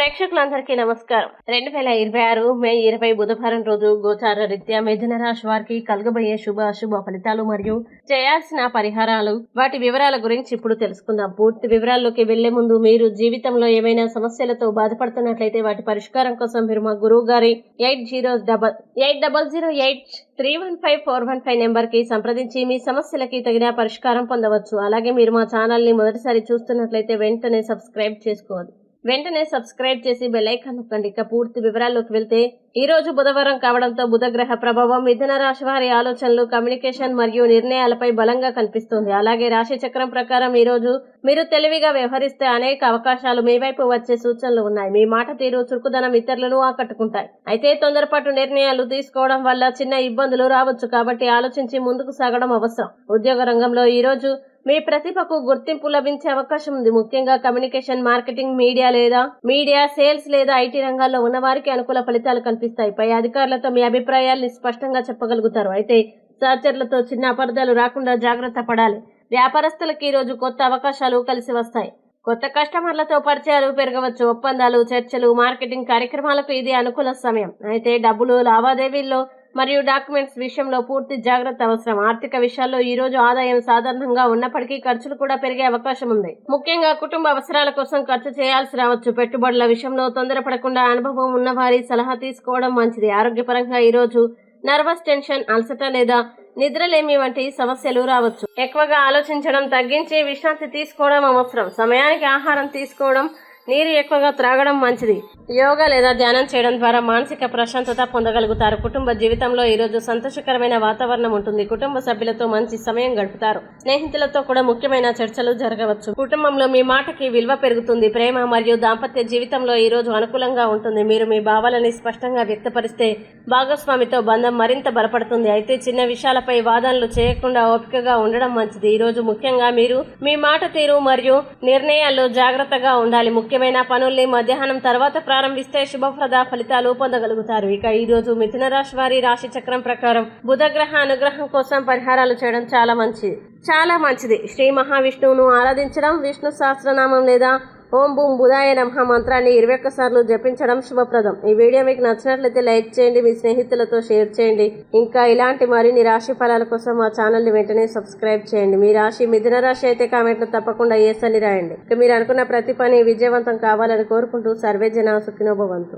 ప్రేక్షకులందరికీ నమస్కారం. 2026 మే 20 బుధవారం రోజు గోచార రీత్యా మిథున రాశి వారికి కలగబోయే శుభ అశుభ ఫలితాలు మరియు చేయాల్సిన పరిహారాలు వాటి వివరాల గురించి ఇప్పుడు తెలుసుకుందాం. పూర్తి వివరాల్లోకి వెళ్లే ముందు మీరు జీవితంలో ఏమైనా సమస్యలతో బాధపడుతున్నట్లయితే వాటి పరిష్కారం కోసం మీరు మా గురువు గారి 80008315 నెంబర్ కి సంప్రదించి మీ సమస్యలకి తగిన పరిష్కారం పొందవచ్చు. అలాగే మీరు మా ఛానల్ ని మొదటిసారి చూస్తున్నట్లయితే వెంటనే సబ్స్క్రైబ్ చేసుకోవాలి. వెంటనే సబ్స్క్రైబ్ చేసి బెల్ ఐకాన్ నొక్కండి. ఇక పూర్తి వివరాల్లోకి వెళ్తే ఈ రోజు బుధవారం కావడంతో బుధగ్రహ ప్రభావం మిథున రాశి వారి ఆలోచనలు, కమ్యూనికేషన్ మరియు నిర్ణయాలపై బలంగా కనిపిస్తుంది. అలాగే రాశి చక్రం ప్రకారం ఈ రోజు మీరు తెలివిగా వ్యవహరిస్తే అనేక అవకాశాలు మీ వైపు వచ్చే సూచనలు ఉన్నాయి. మీ మాట తీరు, చురుకుదనం ఇతరులను ఆకట్టుకుంటాయి. అయితే తొందరపాటు నిర్ణయాలు తీసుకోవడం వల్ల చిన్న ఇబ్బందులు రావచ్చు. కాబట్టి ఆలోచించి ముందుకు సాగడం అవసరం. ఉద్యోగ రంగంలో ఈ రోజు మీ ప్రతిభకు గుర్తింపు లభించే అవకాశం ఉంది. ముఖ్యంగా కమ్యూనికేషన్, మార్కెటింగ్, మీడియా, సేల్స్ లేదా ఐటీ రంగాల్లో ఉన్న వారికి అనుకూల ఫలితాలు కనిపిస్తాయి. పై అధికారులతో మీ అభిప్రాయాల్ని స్పష్టంగా చెప్పగలుగుతారు. అయితే సహచరులతో చిన్న అపార్థాలు రాకుండా జాగ్రత్త పడాలి. వ్యాపారస్తులకు ఈ రోజు కొత్త అవకాశాలు కలిసి వస్తాయి. కొత్త కస్టమర్లతో పరిచయాలు పెరగవచ్చు. ఒప్పందాలు, చర్చలు, మార్కెటింగ్ కార్యక్రమాలకు ఇది అనుకూల సమయం. అయితే డబ్బులు లావాదేవీల్లో మరియు డాక్యుమెంట్స్ విషయంలో పూర్తి జాగ్రత్త అవసరం. ఆర్థిక విషయాల్లో ఈ రోజు ఆదాయం సాధారణంగా ఉన్నప్పటికీ ఖర్చులు కూడా పెరిగే అవకాశం ఉంది. ముఖ్యంగా కుటుంబ అవసరాల కోసం ఖర్చు చేయాల్సి రావచ్చు. పెట్టుబడుల విషయంలో తొందరపడకుండా అనుభవం ఉన్నవారి సలహా తీసుకోవడం మంచిది. ఆరోగ్యపరంగా ఈ రోజు నర్వస్ టెన్షన్, అలసట లేదా నిద్రలేమి వంటి సమస్యలు రావచ్చు. ఎక్కువగా ఆలోచించడం తగ్గించి విశ్రాంతి తీసుకోవడం అవసరం. సమయానికి ఆహారం తీసుకోవడం, నీరు ఎక్కువగా త్రాగడం మంచిది. యోగా లేదా ధ్యానం చేయడం ద్వారా మానసిక ప్రశాంతత పొందగలుగుతారు. కుటుంబ జీవితంలో ఈ రోజు సంతోషకరమైన వాతావరణం ఉంటుంది. కుటుంబ సభ్యులతో మంచి సమయం గడుపుతారు. స్నేహితులతో కూడా ముఖ్యమైన చర్చలు జరగవచ్చు. కుటుంబంలో మీ మాటకి విలువ పెరుగుతుంది. ప్రేమ మరియు దాంపత్య జీవితంలో ఈ రోజు అనుకూలంగా ఉంటుంది. మీరు మీ భావాలని స్పష్టంగా వ్యక్తపరిస్తే భాగస్వామితో బంధం మరింత బలపడుతుంది. అయితే చిన్న విషయాలపై వాదనలు చేయకుండా ఓపికగా ఉండడం మంచిది. ఈ రోజు ముఖ్యంగా మీరు మీ మాట తీరు మరియు నిర్ణయాల్లో జాగ్రత్తగా ఉండాలి. ముఖ్యమైన పనుల్ని మధ్యాహ్నం తర్వాత ప్రారంభిస్తే శుభప్రద ఫలితాలు పొందగలుగుతారు. ఇక ఈ రోజు మిథున రాశి వారి రాశి చక్రం ప్రకారం బుధగ్రహ అనుగ్రహం కోసం పరిహారాలు చేయడం చాలా మంచిది. శ్రీ మహావిష్ణువును ఆరాధించడం, విష్ణు సహస్రనామం లేదా ఓం బూం బుధాయ నమః మంత్రాన్ని 21 సార్లు జపించడం శుభప్రదం. ఈ వీడియో మీకు నచ్చినట్లయితే లైక్ చేయండి, మీ స్నేహితులతో షేర్ చేయండి. ఇంకా ఇలాంటి మరిన్ని రాశి ఫలాల కోసం మా ఛానల్ ని వెంటనే సబ్స్క్రైబ్ చేయండి. మీ రాశి మిథున రాశి అయితే కామెంట్లో తప్పకుండా ఎస్ అని రాయండి. ఇక మీరు అనుకున్న ప్రతి పని విజయవంతం కావాలని కోరుకుంటూ సర్వే జన సుఖినో భవంతు.